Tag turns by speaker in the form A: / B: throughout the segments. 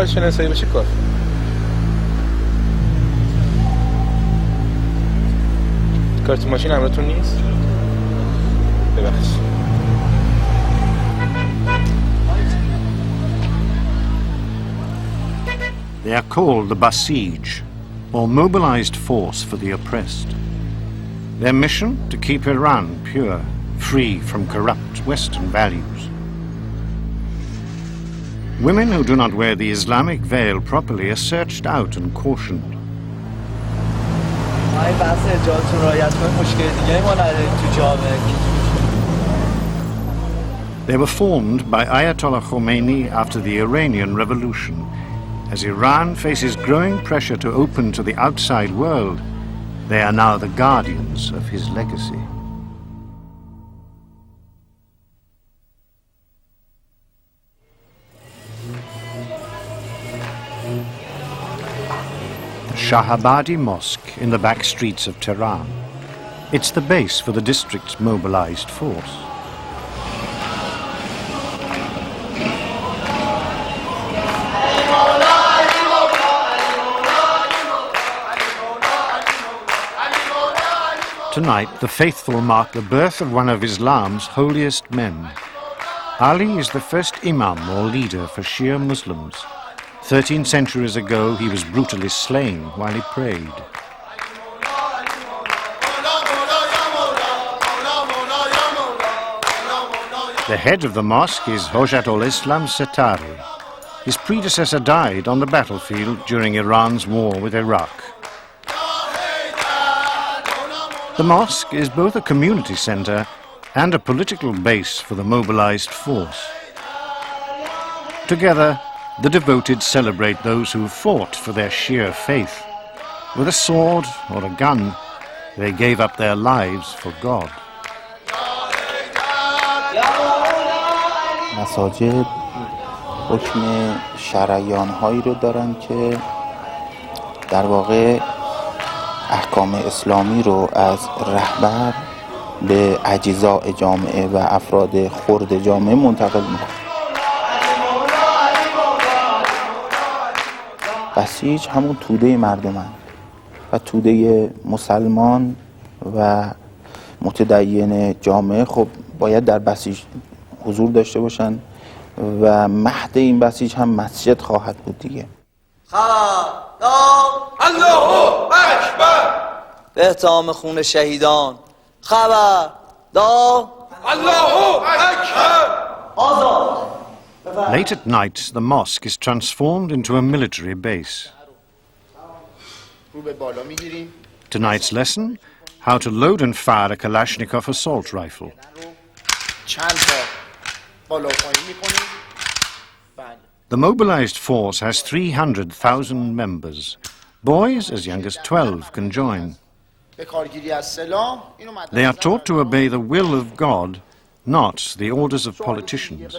A: میخوای شناسایی بشه کافی. کارت ماشین همراهتون نیست؟ ببخشید.
B: They are called the Basij, or mobilized force for the oppressed. Their mission, to keep Iran pure, free from corrupt Western values. Women who do not wear the Islamic veil properly are searched out and cautioned. They were formed by Ayatollah Khomeini after the Iranian Revolution. As Iran faces growing pressure to open to the outside world, they are now the guardians of his legacy. The Shahabadi Mosque in the back streets of Tehran. It's the base for the district's mobilized force. Tonight, the faithful mark the birth of one of Islam's holiest men. Ali is the first imam or leader for Shia Muslims. 13 centuries ago, he was brutally slain while he prayed. The head of the mosque is Ayatollah Islam Setari. His predecessor died on the battlefield during Iran's war with Iraq. The mosque is both a community center and a political base for the mobilized force. Together, the devoted celebrate those who fought for their Shia faith. With a sword or a gun, they gave up their lives for God.
C: مساجد حکم شریان‌هایی رو دارن که در واقع احکام اسلامی رو از رهبر به اجزاء جامعه و افراد خرد جامعه منتقل میکنه. بسیج همون توده مردمن و توده مسلمان و متدین جامعه خب باید در بسیج حضور داشته باشن و مهد این بسیج هم مسجد خواهد بود دیگه.
D: الله اکبر به احترام خون شهیدان خبر دار الله اکبر آزاد.
B: Late at night, the mosque is transformed into a military base. Tonight's lesson, how to load and fire a Kalashnikov assault rifle. The mobilized force has 300,000 members. Boys as young as 12 can join. They are taught to obey the will of God, not the orders of politicians.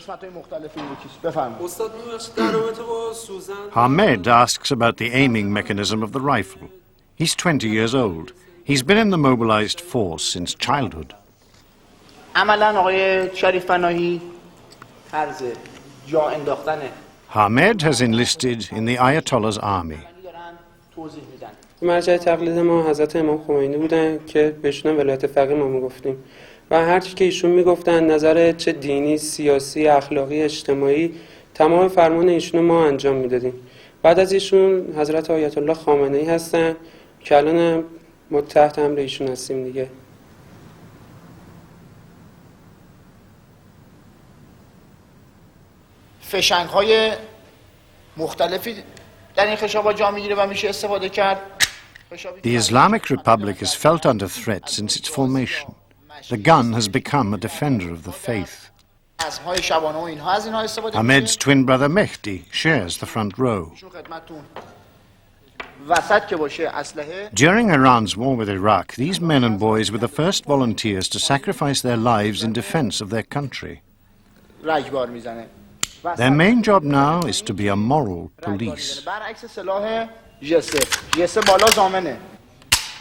B: Hamed asks about the aiming mechanism of the rifle. He's 20 years old. He's been in the mobilized force since childhood. Hamed has enlisted in the Ayatollah's army.
E: مرجع تقلید ما حضرت امام خمینی بودن که بهشون ولایت فقیه ما میگفتیم و هر چی که ایشون میگفتن نظر چه دینی، سیاسی، اخلاقی، اجتماعی تمام فرمان ایشون ما انجام میدادیم. بعد از ایشون حضرت آیت الله خامنه ای هستن که الان ما تحت امر ایشون هستیم دیگه.
F: فشنگ‌های مختلفی در این خشابات جا میگیره و میشه استفاده کرد.
B: The Islamic Republic has felt under threat since its formation. The gun has become a defender of the faith. Ahmed's twin brother Mehdi shares the front row. During Iran's war with Iraq, these men and boys were the first volunteers to sacrifice their lives in defense of their country. Their main job now is to be a moral police.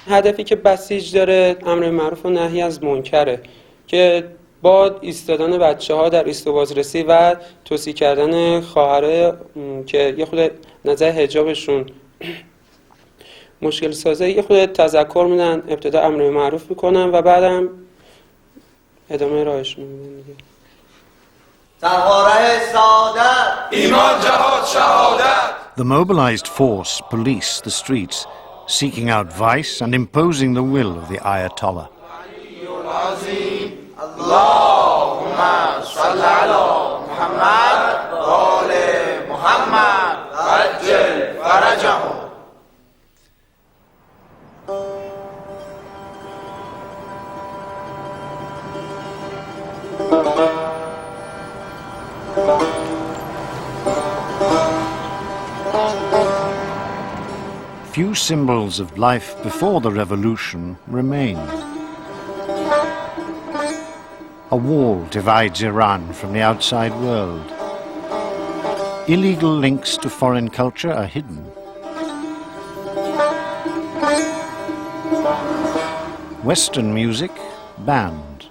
E: هدفی که بسیج داره امر معروف و نهی از منکره که با ایستادن بچه‌ها در ایست و بازرسی و توصیه کردن خواهرای که یه خود نظر حجابشون مشکل سازه، یه خود تذکر میدن، ابتدا امر معروف میکنن و بعدم ادامه راهشون میدن.
B: The mobilized force police the streets, seeking out vice and imposing the will of the Ayatollah. Few symbols of life before the revolution remain. A wall divides Iran from the outside world. Illegal links to foreign culture are hidden. Western music banned.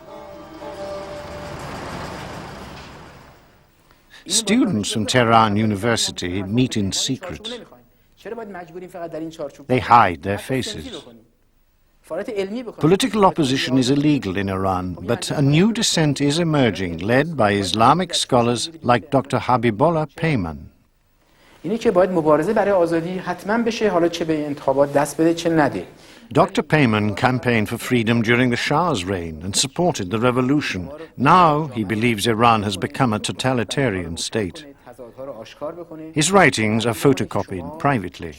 B: Students from Tehran University meet in secret. They hide their faces. Political opposition is illegal in Iran, but a new dissent is emerging, led by Islamic scholars like Dr. Habibullah Payman.
G: اینه که باید مبارزه برای آزادی حتما بشه، حالا چه به انتخابات دست بده چه نده.
B: Dr. Payman campaigned for freedom during the Shah's reign and supported the revolution. Now he believes Iran has become a totalitarian state. His writings are photocopied privately.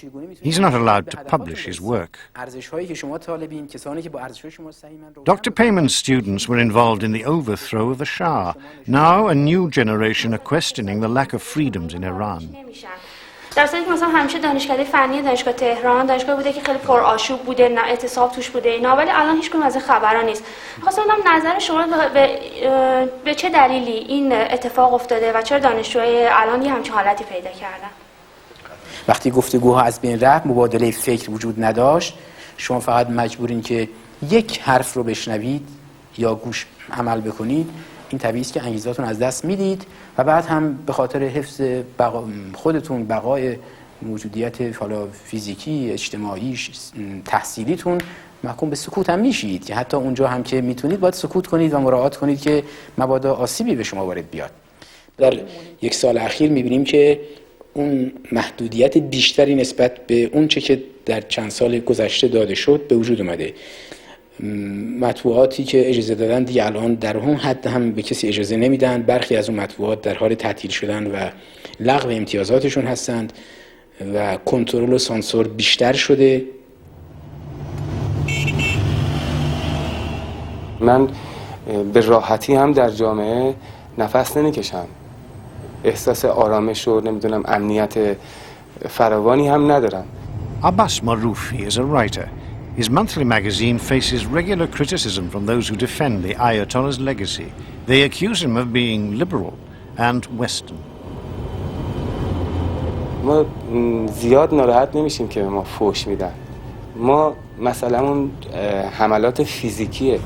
B: He's not allowed to publish his work. Dr. Payman's students were involved in the overthrow of the Shah. Now a new generation are questioning the lack of freedoms in Iran.
H: در صورتی که مثلا همیشه دانشکده فنی دانشگاه تهران دانشگاه بوده که خیلی پرآشوب بوده، نه اعتصاب توش بوده اینا، ولی الان هیچ کدوم از این خبرا نیست. خواستم بدونم نظر شما به چه دلیلی این اتفاق افتاده و چرا دانشجوهای الان یه همچین حالتی پیدا کردن؟
G: وقتی گفتگوها از بین رفت، مبادله فکر وجود نداشت، شما فقط مجبورین که یک حرف رو بشنوید یا گوش عمل بکنید، این طبیعی است که انگیزاتون از دست میدید و بعد هم به خاطر حفظ خودتون، بقای موجودیت حالا فیزیکی، اجتماعی، تحصیلیتون محکوم به سکوت هم میشید که حتی اونجا هم که میتونید باید سکوت کنید و مراعات کنید که مبادا آسیبی به شما وارد بیاد. در یک سال اخیر میبینیم که اون محدودیت بیشتری نسبت به اون چه که در چند سال گذشته داده شد به وجود اومده. مطبوعاتی که اجازه دادن دیگه الان در اون حد هم به کسی اجازه نمیدن. برخی از اون مطبوعات در حال تعطیل شدن و لغو امتیازاتشون هستند و کنترل و سانسور بیشتر شده.
E: من به راحتی هم در جامعه نفس نمیکشم. احساس آرامش و نمیدونم امنیت فراوانی هم ندارم.
B: Abbas Maroufi is a writer. His monthly magazine faces regular criticism from those who defend the Ayatollah's legacy. They accuse him of being liberal and Western.
E: ما زیاد ناراحت نمیشیم که ما فوش میدن. ما مثلا اون حملات فیزیکیه.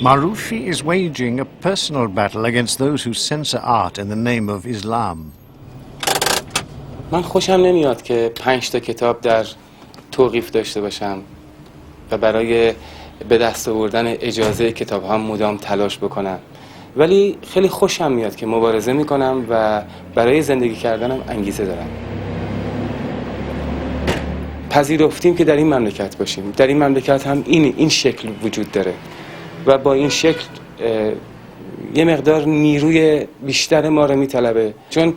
B: Maroufi is waging a personal battle against those who censor art in the name of Islam.
E: من خوشم نمیاد که 5 تا کتاب در توقیف داشته باشم و برای به دست آوردن اجازه کتاب ها مدام تلاش بکنم، ولی خیلی خوشم میاد که مبارزه میکنم و برای زندگی کردنم انگیزه دارم. پذیرفتیم که در این مملکت باشیم. در این مملکت هم این شکل وجود داره و با این شکل یه مقدار نیروی بیشتر ما رو میطلبه، چون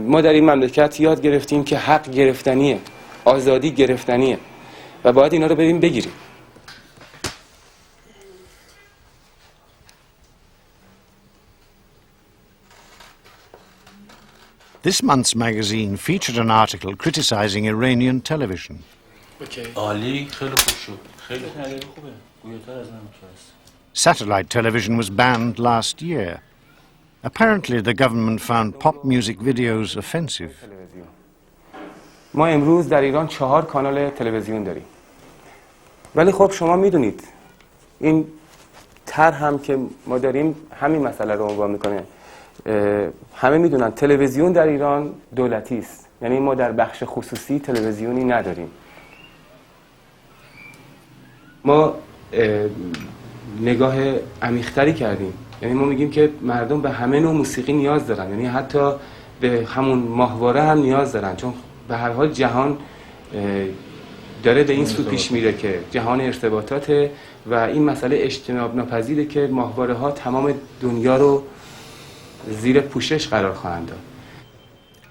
E: ما در این مملکت یاد گرفتیم که حق گرفتنیه، آزادی گرفتنیه و باید اینا رو بریم بگیریم.
B: This month's magazine featured an article criticizing Iranian television. Satellite television was banned last year. Apparently the government found pop music videos offensive.
E: ما امروز در ایران 4 کانال تلویزیون داریم، ولی خب شما میدونید این
I: تر هم که ما داریم همین مسئله رو عنوان میکنه. همه میدونن تلویزیون در ایران دولتی است، یعنی ما در بخش خصوصی تلویزیونی نداریم. ما نگاه عمیق‌تری کردیم، یعنی ما میگیم که مردم به همه نوع موسیقی نیاز دارن، یعنی حتی به همون ماهواره هم نیاز دارن، چون به هر حال جهان داره به این سو پیش میره که جهان ارتباطاته و این مسئله اجتناب ناپذیره که ماهواره ها تمام دنیا رو زیر پوشش قرار خواهند داد.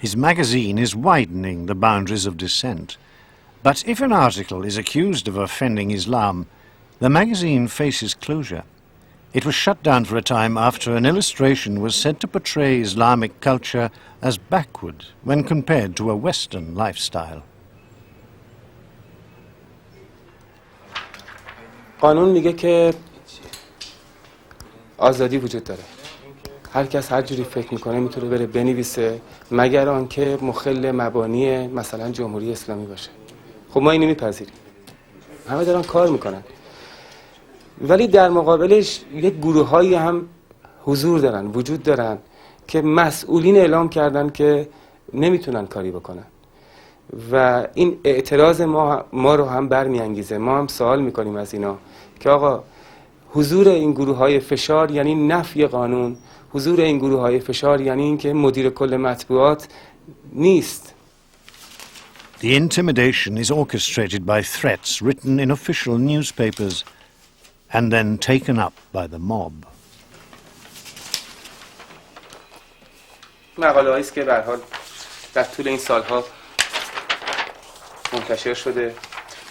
B: His magazine is widening the boundaries of dissent. But if an article is accused of offending Islam, the magazine faces closure. It was shut down for a time after an illustration was said to portray Islamic culture as backward when compared to a Western lifestyle.
I: قانون میگه که آزادی وجود داره. هر کس هر جوری فکر میکنه میتونه بره بنویسه مگر آنکه مخل مبانی مثلا جمهوری اسلامی باشه. خب ما اینو میپذیریم. همه دارن کار میکنن. ولی در مقابلش یک گروه‌هایی هم حضور دارن، وجود دارن که مسئولین اعلام کردن که نمیتونن کاری بکنن. و این اعتراض ما رو هم برمیانگیزه. ما هم سوال میکنیم از اینا که آقا حضور این گروه‌های فشار یعنی نفی قانون، حضور این گروه‌های فشار یعنی اینکه مدیر کل مطبوعات نیست.
B: The intimidation is orchestrated by threats written in official newspapers and then taken up by the mob.
I: مقاله هاییست که به هر حال در طول این سالها منتشر شده.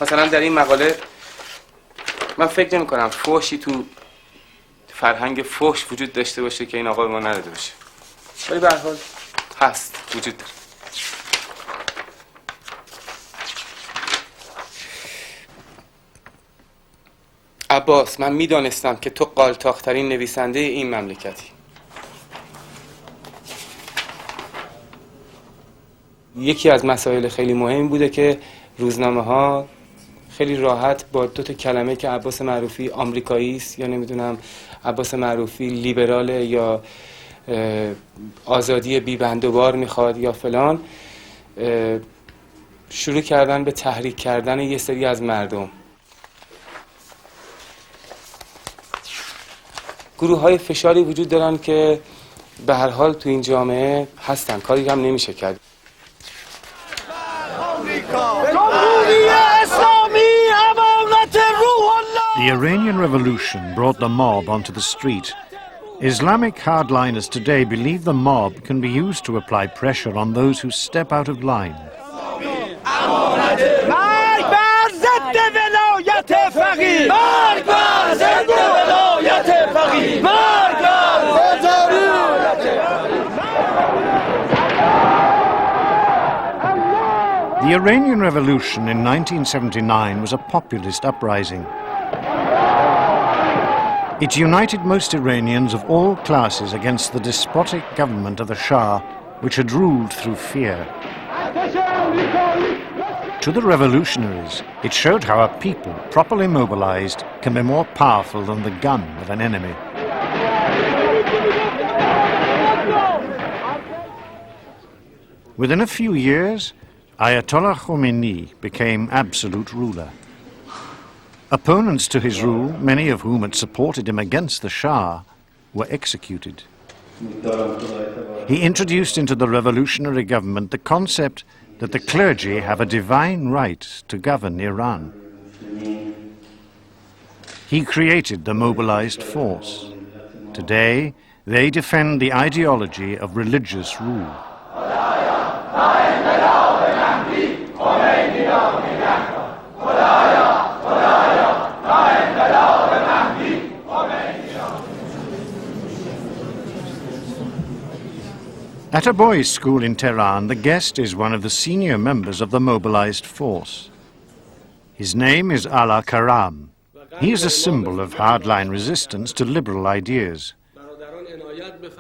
I: مثلا در این مقاله من فکر نمی کنم فحشی تو فرهنگ فحش وجود داشته باشه که این آقا به ما نداده باشه، ولی به هر حال هست، وجود داره. عباس، من میدانستم که تو قالتاق‌ترین نویسنده این مملکتی. یکی از مسائل خیلی مهم بوده که روزنامه ها خیلی راحت با دو تا کلمه که عباس معروفی آمریکایی است یا نمیدونم عباس معروفی لیبراله یا آزادی بی بند و بار میخواد یا فلان، شروع کردن به تحریک کردن یه سری از مردم. گروه های فشاری وجود دارن که به هر حال تو این جامعه هستن، کاری هم نمیشه کرد.
B: The Iranian Revolution brought the mob onto the street. Islamic hardliners today believe the mob can be used to apply pressure on those who step out of line. The Iranian Revolution in 1979 was a populist uprising. It united most Iranians of all classes against the despotic government of the Shah, which had ruled through fear. To the revolutionaries, it showed how a people, properly mobilized, can be more powerful than the gun of an enemy. Within a few years, Ayatollah Khomeini became absolute ruler. Opponents to his rule, many of whom had supported him against the Shah, were executed. He introduced into the revolutionary government the concept that the clergy have a divine right to govern Iran. He created the mobilized force. Today, they defend the ideology of religious rule. At a boys' school in Tehran, the guest is one of the senior members of the mobilized force. His name is Ala Karam. He is a symbol of hardline resistance to liberal ideas.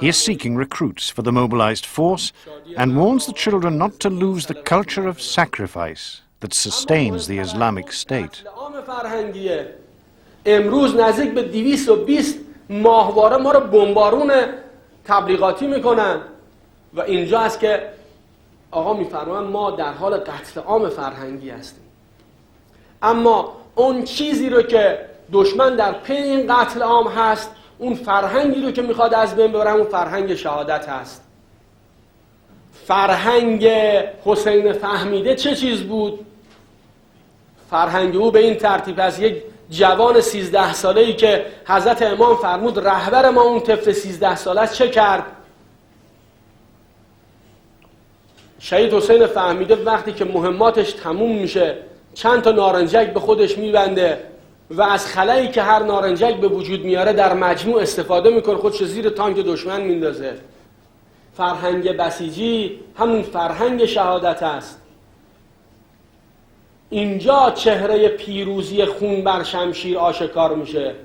B: He is seeking recruits for the mobilized force and warns the children not to lose the culture of sacrifice that sustains the Islamic State.
J: امروز نزدیک به 220 ماهواره ما رو بمبارون تبلیغاتی میکنن و اینجا است که آقا میفرمایند ما در حال قتل عام فرهنگی هستیم. اما اون چیزی رو که دشمن در پی این قتل عام هست، اون فرهنگی رو که میخواد از بین ببره، اون فرهنگ شهادت هست. فرهنگ حسین فهمیده چه چیز بود؟ فرهنگ او به این ترتیب است: یک جوان 13 ساله‌ای که حضرت امام فرمود رهبر ما اون طفل 13 ساله چه کرد؟ شهید حسین فهمیده وقتی که مهماتش تموم میشه چند تا نارنجک به خودش میبنده و از خلایی که هر نارنجک به وجود میاره در مجموع استفاده میکنه، خودش زیر تانک دشمن میندازه. فرهنگ بسیجی همون فرهنگ شهادت است. اینجا چهره پیروزی خون بر شمشیر آشکار میشه.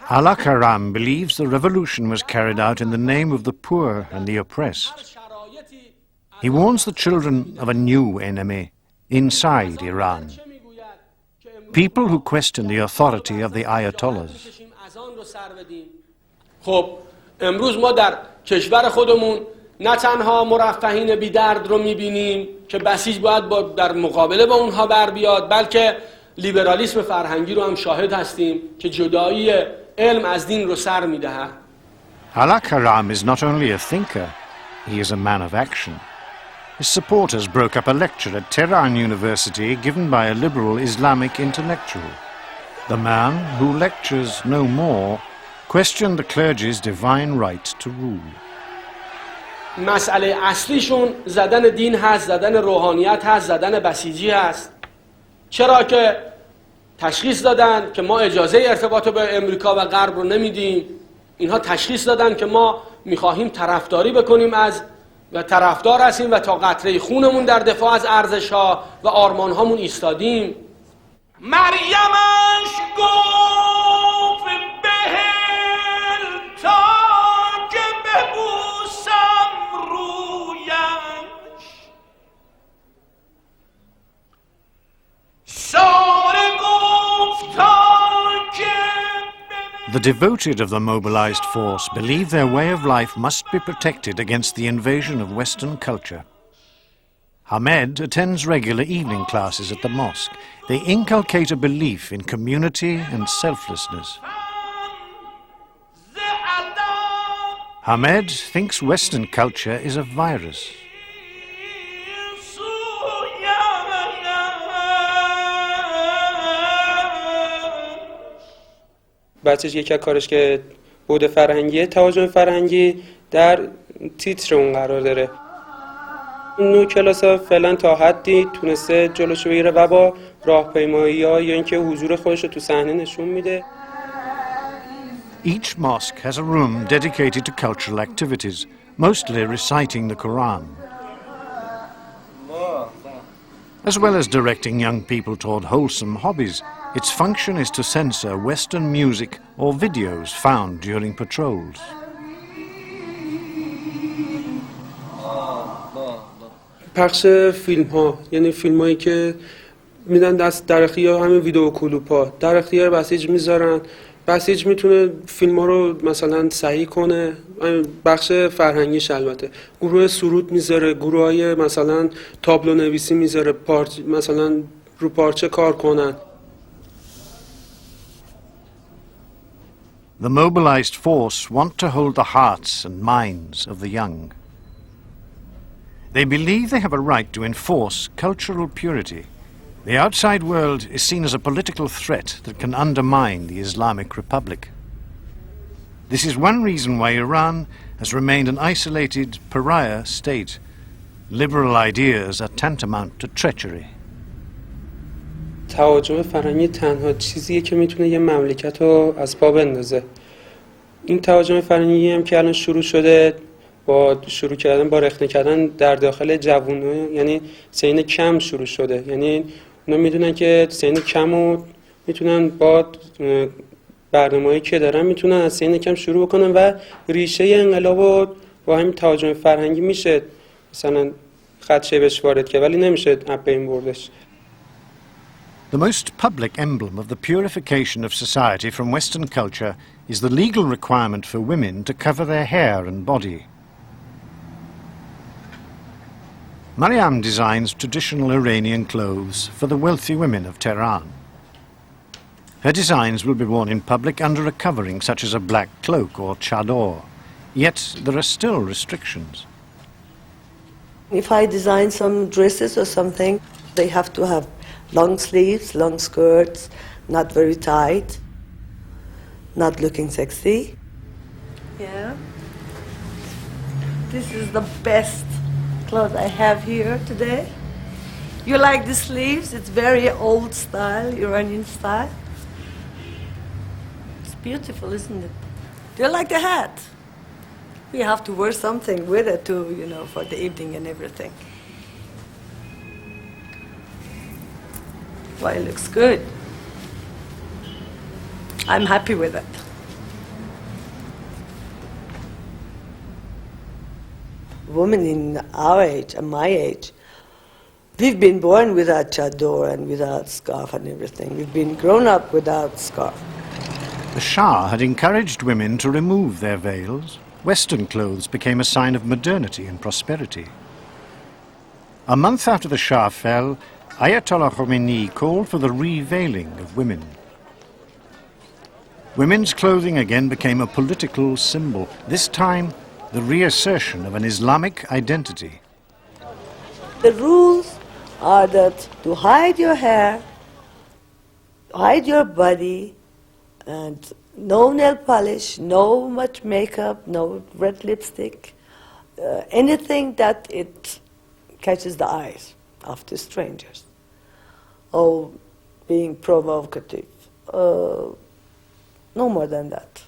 B: Allah Karam believes the revolution was carried out in the name of the poor and the oppressed. He warns the children of a new enemy inside Iran. People who question the authority of the Ayatollahs.
J: خب امروز ما در کشور خودمون نه تنها مرفهین بی درد رو میبینیم که بسیج باید در مقابله با اونها بر بیاد، بلکه لیبرالیسم فرهنگی رو هم شاهد هستیم که جدایی علم از دین رو سر میدهد.
B: Allah Karam is not only a thinker, he is a man of action. His supporters broke up a lecture at Tehran University given by a liberal Islamic intellectual. The man, who lectures no more, questioned the clergy's divine right to rule.
J: مسئله اصلیشون زدن دین هست، زدن روحانیت هست، زدن بسیجی هست. چرا که تشخیص دادن که ما اجازه ارتباط با امریکا و غرب رو نمیدیم. اینها تشخیص دادن که ما میخواهیم طرفداری بکنیم از و طرفدار هستیم و تا قطره خونمون در دفاع از ارزش‌ها و آرمان‌هامون ایستادیم.
K: مریمش گفت بهل تا که ببوسم رویش، ساره گفت تا که
B: The devoted of the mobilized force believe their way of life must be protected against the invasion of Western culture. Hamed attends regular evening classes at the mosque. They inculcate a belief in community and selflessness. Hamed thinks Western culture is a virus.
E: بچه‌ش یکی از کارش که بود فرهنگیه، تهاجم فرهنگی در تیتر اون قرار داره. نوع کلاس ها فعلا تا حدی تونسته جلوشو بگیره و با راهپیمایی ها یا اینکه حضور خودش رو تو صحنه نشون میده.
B: Each mosque has a room dedicated to cultural activities, mostly reciting the Quran. As well as directing young people toward wholesome hobbies, its function is to censor Western music or videos found during patrols.
E: پخش فیلم ها، یعنی فیلم هایی که میدن دست در اختیار همین ویدیو کلوپ ها، در اختیار بسیج میذارن. بسیج میتونه فیلم ها رو مثلا صحیح کنه، بخش فرهنگیش البته. گروه سرود میذاره، گروه های مثلا تابلو نویسی میذاره، مثلا رو پارچه کار کنن.
B: The mobilized force want to hold the hearts and minds of the young. They believe they have a right to enforce cultural purity. The outside world is seen as a political threat that can undermine the Islamic Republic. This is one reason why Iran has remained an isolated pariah state. Liberal ideas are tantamount to treachery.
E: تهاجم فرهنگی تنها چیزیه که میتونه یه مملکت رو از پا بندازه. این تهاجم فرهنگی هم که الان شروع شده با شروع کردن با رخنه کردن در داخل جوونا، یعنی سن کم شروع شده. یعنی اونا میدونن که سن کم رو میتونن با برنامه‌ای که دارن میتونن از سن کم شروع بکنن و ریشه انقلاب رو با همین تهاجم فرهنگی میشه مثلا خدشه بهش وارد که، ولی نمیشه اپ این بردش.
B: The most public emblem of the purification of society from Western culture is the legal requirement for women to cover their hair and body. Mariam designs traditional Iranian clothes for the wealthy women of Tehran. Her designs will be worn in public under a covering such as a black cloak or chador. Yet there are still restrictions.
L: If I design some dresses or something, they have to have long sleeves, long skirts, not very tight, not looking sexy. Yeah. This is the best clothes I have here today. You like the sleeves? It's very old style, Iranian style. It's beautiful, isn't it? Do you like the hat? We have to wear something with it too, you know, for the evening and everything. Well, it looks good. I'm happy with it. Women in our age and my age, we've been born without chador and without scarf and everything. We've been grown up without scarf.
B: The Shah had encouraged women to remove their veils. Western clothes became a sign of modernity and prosperity. A month after the Shah fell, Ayatollah Khomeini called for the reveiling of women. Women's clothing again became a political symbol, this time the reassertion of an Islamic identity.
L: The rules are that to hide your hair, hide your body, and no nail polish, no much makeup, no red lipstick, anything that it catches the eyes of the strangers. Or being provocative. No more than that.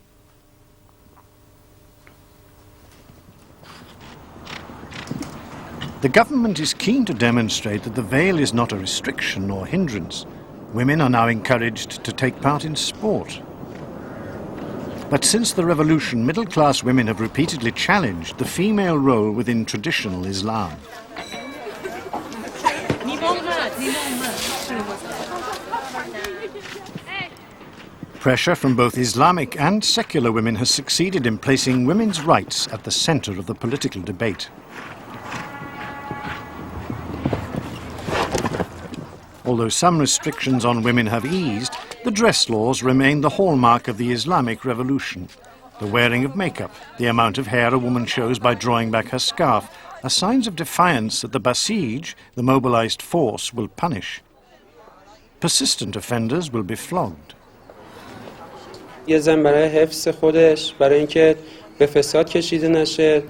B: The government is keen to demonstrate that the veil is not a restriction or hindrance. Women are now encouraged to take part in sport. But since the revolution, middle-class women have repeatedly challenged the female role within traditional Islam. Pressure from both Islamic and secular women has succeeded in placing women's rights at the center of the political debate. Although some restrictions on women have eased, the dress laws remain the hallmark of the Islamic revolution. The wearing of makeup, the amount of hair a woman shows by drawing back her scarf, are signs of defiance that the Basij, the mobilized force, will punish. Persistent offenders will be flogged.
E: یه زن برای حفظ خودش، برای اینکه به فساد کشیده نشه،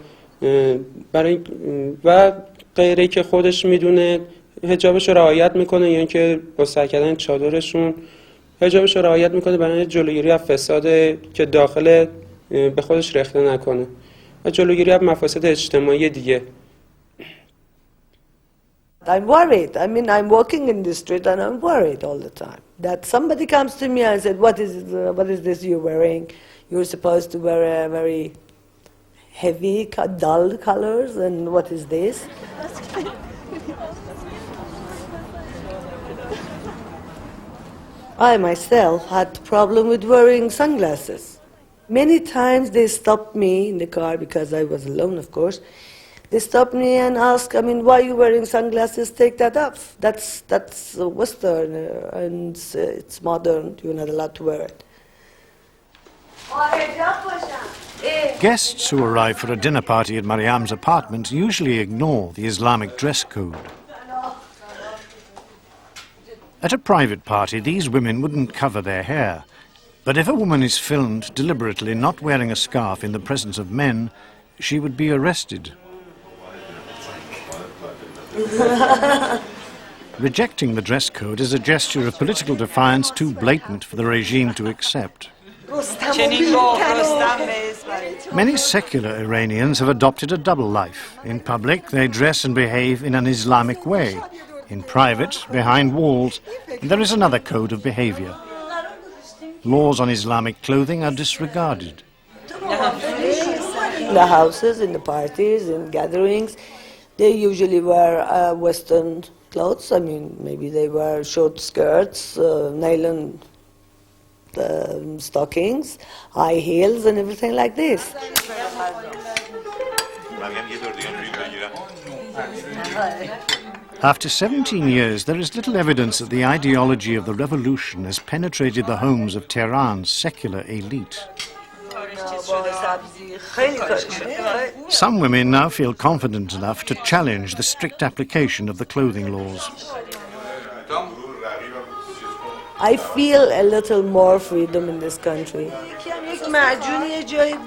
E: برای و غیره که خودش میدونه حجابش رو رعایت میکنه، یا اینکه با سر کردن چادرشون حجابش رو رعایت میکنه برای جلوگیری از فساد که داخل به خودش رخنه نکنه و جلوگیری از مفاسد اجتماعی دیگه.
L: I'm worried. I mean, I'm walking in the street and I'm worried all the time. That somebody comes to me and said, what is this you're wearing? You're supposed to wear very heavy, dull colors, and what is this? I myself had problem with wearing sunglasses. Many times they stopped me in the car, because I was alone, of course. They stopped me and asked, I mean, why are you wearing sunglasses? Take that off. That's Western and it's modern. You're not allowed to wear it.
B: Guests who arrive for a dinner party at Mariam's apartment usually ignore the Islamic dress code. At a private party, these women wouldn't cover their hair. But if a woman is filmed deliberately not wearing a scarf in the presence of men, she would be arrested. Rejecting the dress code is a gesture of political defiance too blatant for the regime to accept. Many secular Iranians have adopted a double life. In public, they dress and behave in an Islamic way. In private, behind walls, there is another code of behavior. Laws on Islamic clothing are disregarded.
L: In the houses, in the parties, in gatherings, They usually wear Western clothes. I mean, maybe they wear short skirts, nylon stockings, high heels, and everything like this.
B: After 17 years, there is little evidence that the ideology of the revolution has penetrated the homes of Tehran's secular elite. Some women now feel confident enough to challenge the strict application of the clothing laws.
L: I feel a little more freedom in this country.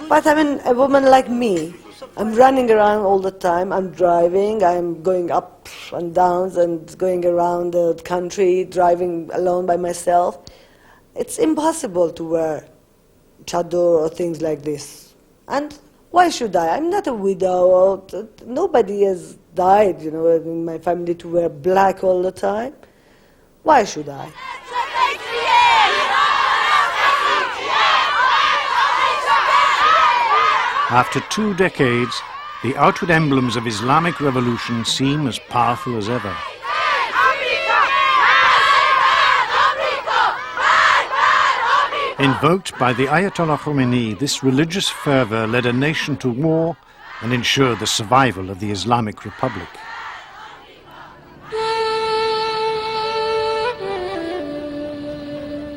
L: But I mean, a woman like me, I'm running around all the time, I'm driving, I'm going up and down and going around the country, driving alone by myself. It's impossible to wear chador or things like this. And why should I? I'm not a widow. Nobody has died, you know, in my family to wear black all the time. Why should I?
B: After 2 decades, the outward emblems of Islamic revolution seem as powerful as ever. Invoked by the Ayatollah Khomeini, this religious fervor led a nation to war and ensured the survival of the Islamic Republic.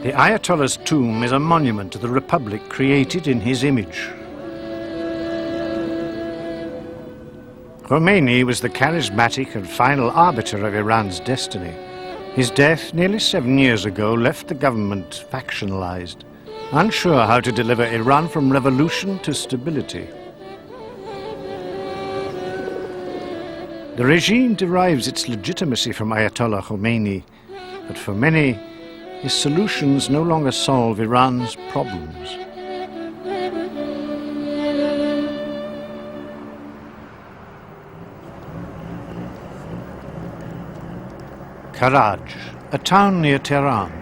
B: The Ayatollah's tomb is a monument to the republic created in his image. Khomeini was the charismatic and final arbiter of Iran's destiny. His death nearly 7 years ago left the government factionalized, unsure how to deliver Iran from revolution to stability. The regime derives its legitimacy from Ayatollah Khomeini, but for many, his solutions no longer solve Iran's problems. Karaj, a town near Tehran.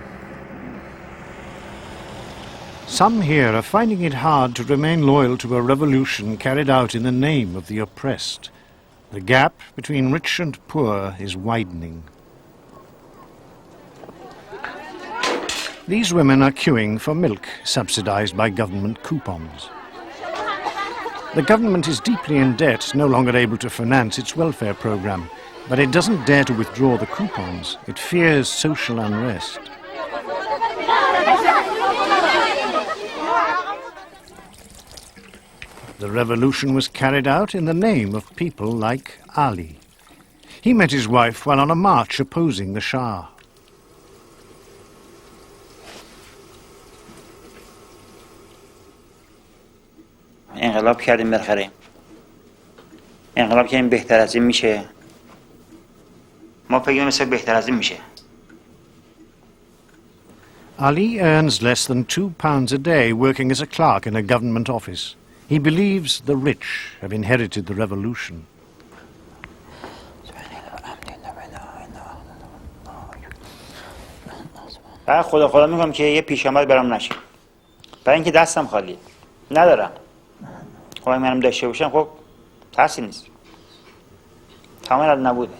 B: Some here are finding it hard to remain loyal to a revolution carried out in the name of the oppressed. The gap between rich and poor is widening. These women are queuing for milk, subsidized by government coupons. The government is deeply in debt, no longer able to finance its welfare program, but it doesn't dare to withdraw the coupons. It fears social unrest. The revolution was carried out in the name of people like Ali. He met his wife while on a march opposing the Shah.
M: انقلاب کردیم بالاخره. انقلاب کردیم بهتر از این میشه. ما فکر می‌کنیم بهتر از این میشه.
B: Ali earns less than £2 a day working as a clerk in a government office. He believes the rich have inherited the revolution.
M: بعد خدا میگم که یه پیشامد برام نشه. برای اینکه دستم خالیه. ندارم. خب اگه منم داشته باشم خب ترسی نیست. تمام نبوده.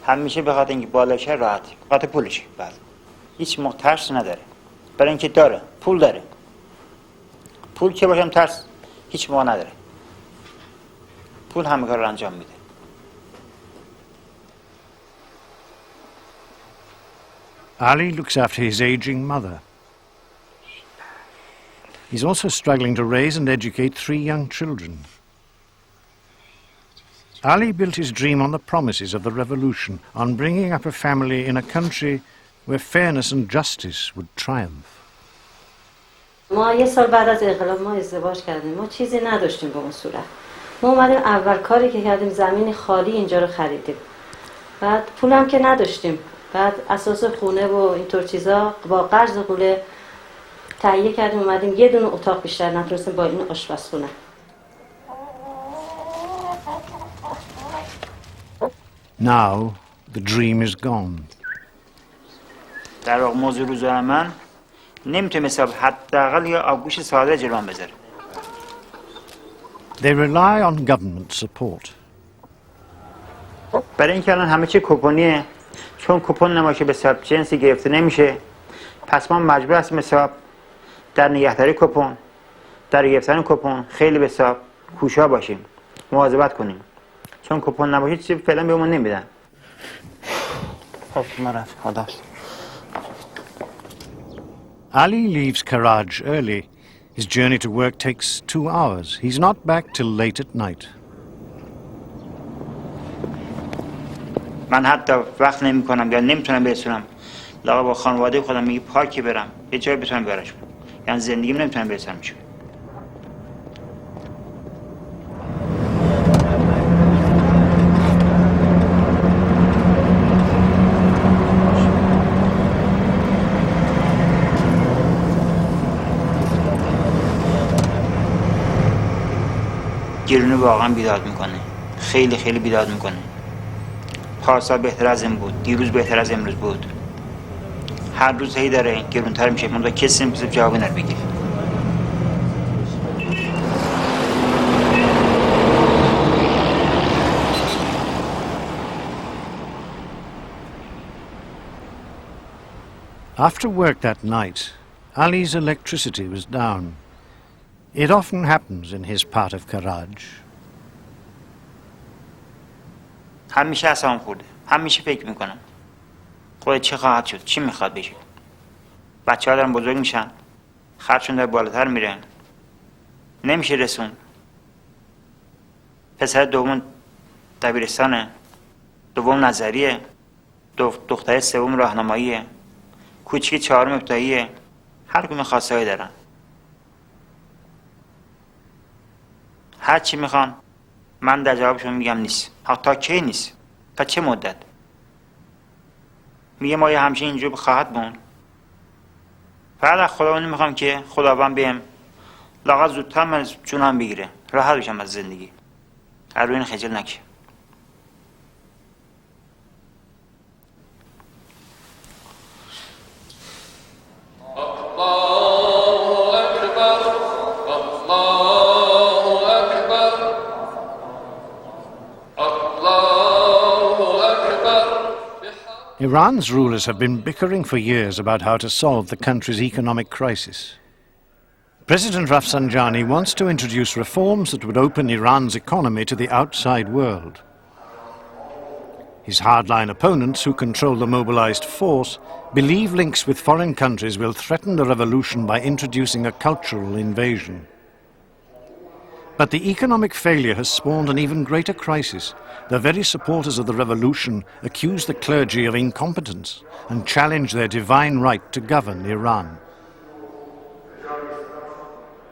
M: همیشه به خاطر اینکه بالاشه راحتی. به خاطر پولشه. بله. هیچ ترس نداره. برای اینکه داره. پول داره. پول که باشم ترس هیچ موقع نداره. پول همه کار رو انجام میده.
B: Ali looks after his aging mother. He's also struggling to raise and educate 3 young children. Ali built his dream on the promises of the revolution, on bringing up a family in a country where fairness and justice would triumph.
N: ما یه سال بعد از انقلاب ما ازدواج کردیم. ما چیزی نداشتیم به اون صورت. ما اومدیم اول کاری که کردیم زمین خالی اینجا رو خریدیم. بعد پولم که نداشتیم. بعد اساس خونه و اینطور چیزا با قرض قوله تهیه کردیم اومدیم یه دونه اتاق بیشتر نتونستیم با این آشپزخونه.
B: Now the dream is gone.
M: در واقع موضوع روزگار من نمیتونه مثلا حداقل یا آبگوش ساده جلوم بذاره.
B: They rely on government support.
M: برای اینکه الان همه چی کوپونیه، چون کوپون نباشه به حساب جنسی گرفته نمیشه، پس ما مجبور هستیم حساب در نگهداری کوپون، در گرفتن کوپون خیلی به حساب کوشا باشیم، مواظبت کنیم، چون کوپون نباشه چیزی فعلا بهمون نمیدن. خب ما رفت خداحافظ.
B: Ali leaves Karaj early. His journey to work takes 2 hours. He's not back till late at night.
M: من حتی وقت نمی کنم یا نمیتونم برسونم لاغا با خانواده خودم میگه پارکی برم یه جایی بتونم برش برم، یعنی زندگیم نمیتونم برسم میشه. گرونه واقعا بیداد میکنه، خیلی خیلی بیداد میکنه. پارسال بهتر از این بود، دیروز بهتر از امروز بود. هر روز هی داره گرونتر میشه، منتها کسی نمیشه جوابی نمیگه.
B: After work that night, Ali's electricity was down. It often happens in his part of Karaj.
M: همیشه اصلا خورده، همیشه فکر میکنم خود چه خواهد شد، چی میخواد بشه. بچه ها دارن بزرگ میشن، خرچون داره بالاتر میره، نمیشه رسون. پسر دوم دبیرستانه، دوم نظریه، دختر سوم راهنماییه، کوچیک چهارم ابتداییه. هر کدوم خواسته‌ای دارن، هر چی میخوان من در جوابشون میگم نیست. تا کی نیست؟ تا چه مدت؟ میگه ما یه همچین اینجور خواهد بون. فقط از خداوند میخوام که خداوند بهم لاغر زودتر من جونم بگیره، راحت بشم از زندگی، از روی این خجل نکشه.
B: Iran's rulers have been bickering for years about how to solve the country's economic crisis. President Rafsanjani wants to introduce reforms that would open Iran's economy to the outside world. His hardline opponents, who control the mobilized force, believe links with foreign countries will threaten the revolution by introducing a cultural invasion. But the economic failure has spawned an even greater crisis. The very supporters of the revolution accuse the clergy of incompetence and challenge their divine right to govern Iran.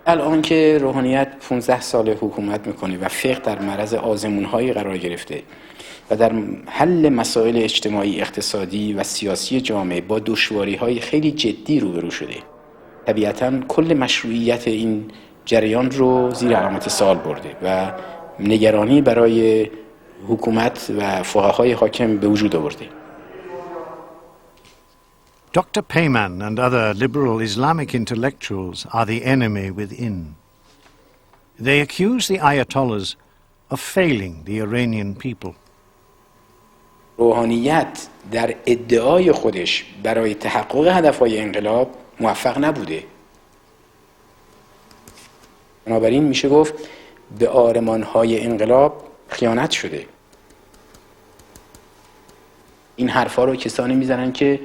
G: الان که روحانیت 15 سال حکومت میکنه و فقه در معرض آزمون‌هایی قرار گرفته و در حل مسائل اجتماعی، اقتصادی و سیاسی جامعه با دشواری‌های خیلی جدی روبرو شده، طبیعتاً کل مشروعیت این جریان رو زیر علامت سوال برده و نگرانی برای حکومت و فقهای حاکم به وجود آورده.
B: Dr. Peyman and other liberal Islamic intellectuals are the enemy within. They accuse the Ayatollahs of failing the Iranian people.
G: روحانیت در ادعای خودش برای تحقق هدفهای انقلاب موفق نبوده. بنابراین میشه گفت به آرمانهای انقلاب خیانت شده. این حرفا رو کسانی میزنن که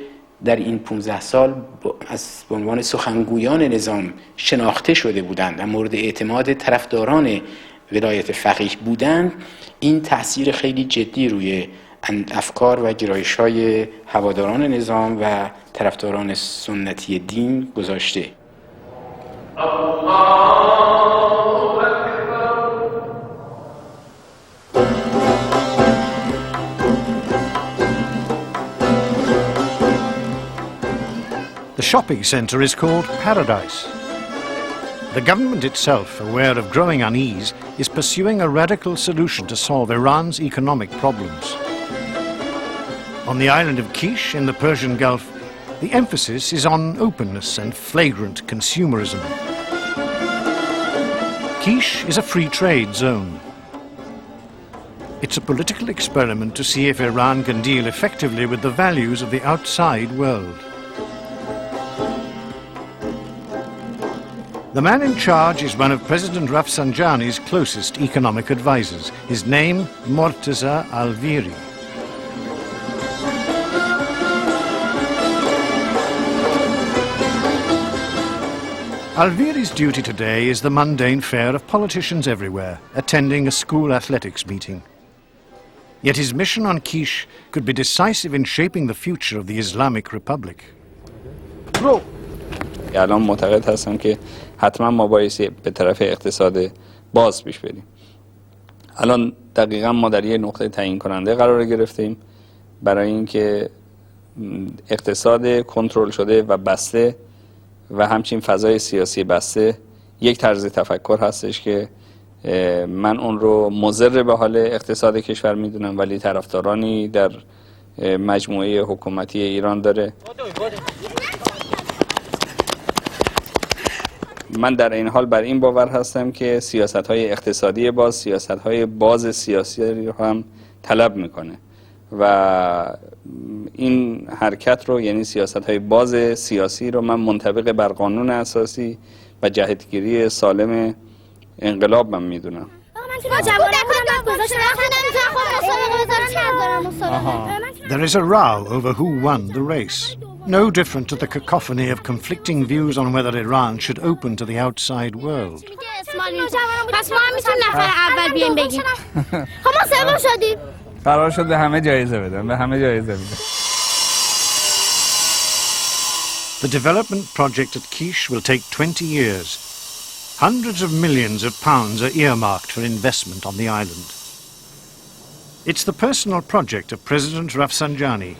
G: در این 15 سال از به عنوان سخنگویان نظام شناخته شده بودند و مورد اعتماد طرفداران ولایت فقیه بودند. این تأثیر خیلی جدی روی افکار و گرایش‌های هواداران نظام و طرفداران سنتی دین گذاشته.
B: The shopping centre is called Paradise. The government itself, aware of growing unease, is pursuing a radical solution to solve Iran's economic problems. On the island of Kish in the Persian Gulf, the emphasis is on openness and flagrant consumerism. Quiche is a free trade zone. It's a political experiment to see if Iran can deal effectively with the values of the outside world. The man in charge is one of President Rafsanjani's closest economic advisors. His name, Mortaza Alviri. Alviri's duty today is the mundane fare of politicians everywhere, attending a school athletics meeting. Yet his mission on Quiche could be decisive in shaping the future of the Islamic Republic.
O: الان معتقد هستم که حتما ما بایستی به طرف اقتصاد باز پیش بریم. الان دقیقا ما در یک نقطه تعیین کننده قرار گرفتیم برای اینکه اقتصاد کنترل شده و بسته و همچنین فضای سیاسی بسته یک طرز تفکر هستش که من اون رو مضر به حال اقتصاد کشور میدونم، ولی طرفدارانی در مجموعه حکومتی ایران داره. من در این حال بر این باور هستم که سیاست‌های اقتصادی باز سیاست‌های باز سیاسی رو هم طلب میکنه و این حرکت رو یعنی سیاست‌های باز سیاسی رو من منطبق بر قانون اساسی و جهتگیری سالم انقلاب من میدونم.
B: There is a row over who won the race. No different to the cacophony of conflicting views on whether Iran should open to the outside world.
P: قرار شد به همه جایزه بدم، به همه جایزه بدم.
B: The development project at Quiche will take 20 years. Hundreds of millions of pounds are earmarked for investment on the island. It's the personal project of President Rafsanjani.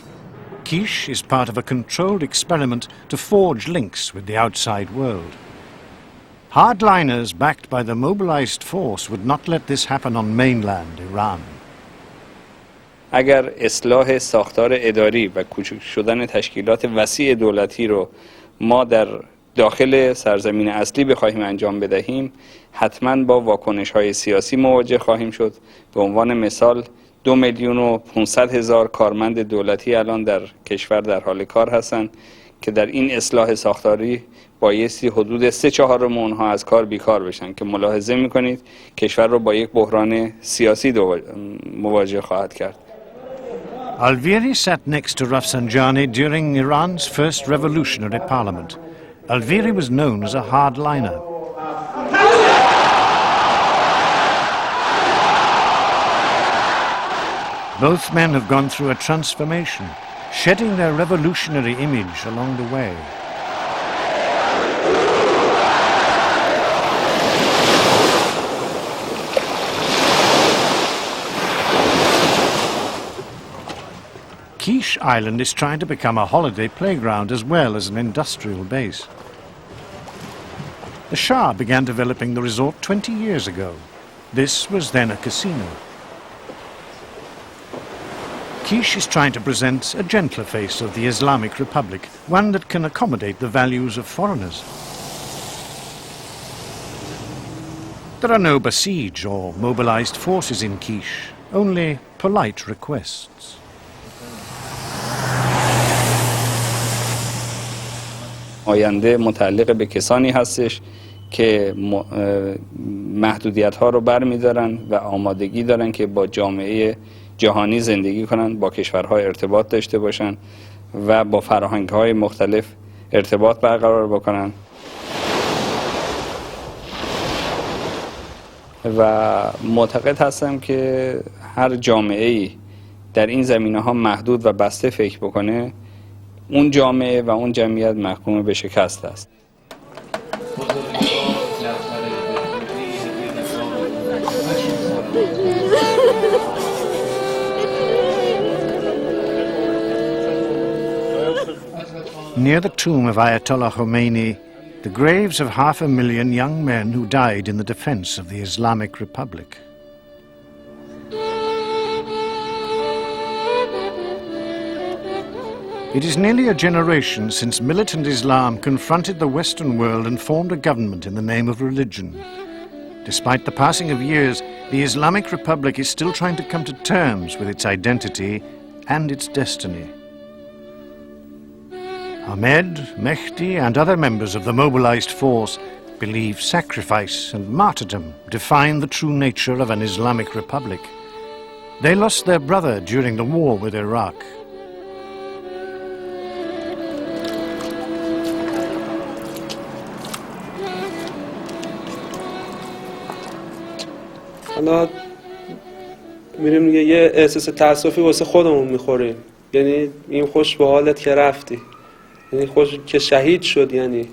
B: Quiche is part of a controlled experiment to forge links with the outside world. Hardliners backed by the mobilized force would not let this happen on mainland Iran.
O: اگر اصلاح ساختار اداری و کوچک شدن تشکیلات وسیع دولتی رو ما در داخل سرزمین اصلی بخواهیم انجام بدهیم، حتما با واکنش‌های سیاسی مواجه خواهیم شد. به عنوان مثال 2,500,000 کارمند دولتی الان در کشور در حال کار هستند که در این اصلاح ساختاری بایستی حدود 3/4 اونها از کار بیکار بشن که ملاحظه میکنید کشور رو با یک بحران سیاسی مواجه خواهد کرد.
B: Alviri sat next to Rafsanjani during Iran's first revolutionary parliament. Alviri was known as a hardliner. Both men have gone through a transformation, shedding their revolutionary image along the way. Quiche Island is trying to become a holiday playground as well as an industrial base. The Shah began developing the resort 20 years ago. This was then a casino. Quiche is trying to present a gentler face of the Islamic Republic, one that can accommodate the values of foreigners. There are no besiege or mobilized forces in Quiche, only polite requests.
O: آینده متعلق به کسانی هستش که محدودیت ها رو برمی‌دارن و آمادگی دارن که با جامعه جهانی زندگی کنن، با کشورها ارتباط داشته باشن و با فرهنگ‌های مختلف ارتباط برقرار بکنن و معتقد هستم که هر جامعه‌ای در این زمینه‌ها محدود و بسته فکر بکنه، اون جامعه و اون جمعیت محکوم به شکست است.
B: Near the tomb of Ayatollah Khomeini, the graves of 500,000 young men who died in the defense of the Islamic Republic. It is nearly a generation since militant Islam confronted the Western world and formed a government in the name of religion. Despite the passing of years, the Islamic Republic is still trying to come to terms with its identity and its destiny. Ahmed, Mehdi, and other members of the mobilized force believe sacrifice and martyrdom define the true nature of an Islamic Republic. They lost their brother during the war with Iraq.
E: حالا میریم یه احساس تأسفی واسه خودمون میخوریم، یعنی این خوش به حالت که رفتی، یعنی خوش که شهید شد، یعنی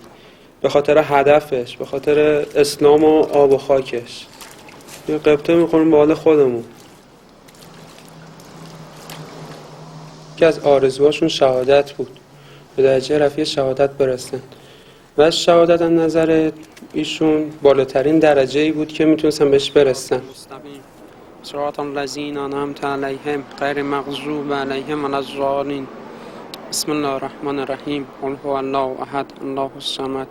E: به خاطر هدفش، به خاطر اسلام و آب و خاکش. یه قبطه میخوریم به حال خودمون. یکی از آرزوهاشون شهادت بود، به درجه رفیع شهادت برسن و شهادت از نظر ایشون بالاترین درجه‌ای بود که میتونستن بهش برسن. صراط الذین انعمت علیهم غیر المغضوب علیهم ولا الضالین. بسم الله الرحمن الرحیم. قل هو الله احد الله الصمد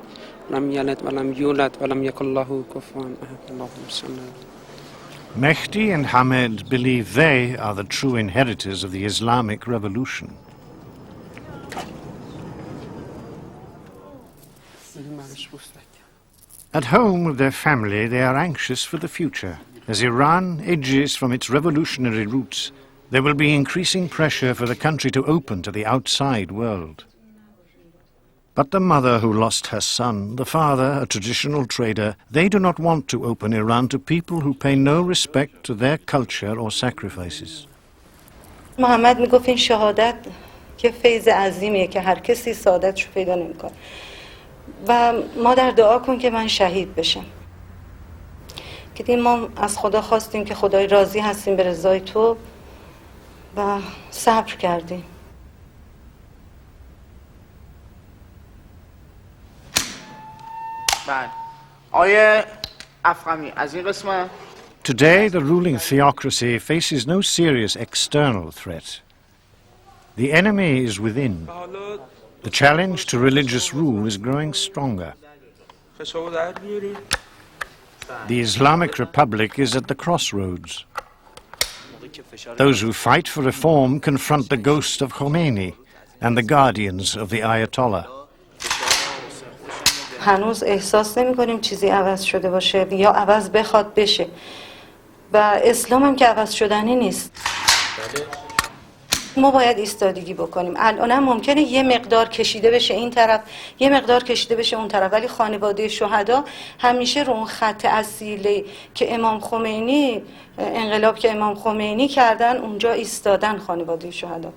E: لم یلد ولم یولد ولم یکن له کفوا احد. اللهم صل علی.
B: Mehdi and Ahmed believe they are the true inheritors of the Islamic Revolution. At home with their family, they are anxious for the future. As Iran edges from its revolutionary roots, there will be increasing pressure for the country to open to the outside world. But the mother who lost her son, the father, a traditional trader, they do not want to open Iran to people who pay no respect to their culture or sacrifices.
Q: محمد میگفت این شهادت که فیض عظیمیه که هر کسی سعادتشو پیدا نمیکنه و مادر دعا کن که من شهید بشم. که ما از خدا خواستیم که خدای راضی هستیم به رضای تو و صبر کردیم.
F: بله آیه افغانی از این قسمت.
B: Today, the ruling theocracy faces no serious external threat. The enemy is within. The challenge to religious rule is growing stronger. The Islamic Republic is at the crossroads. Those who fight for reform confront the ghost of Khomeini and the guardians of the Ayatollah.
Q: هنوز احساس نمی کنیم چیزی عوض شده باشه یا عوض بخواد بشه و اسلام هم که عوض شدنی نیست. ما باید ایستادگی بکنیم. الان هم ممکنه یه مقدار کشیده بشه این طرف، یه مقدار کشیده بشه اون طرف، ولی خانواده شهدا همیشه رو اون خط اصیلی که امام خمینی، انقلاب که امام خمینی کردن، اونجا ایستادن خانواده شهدا.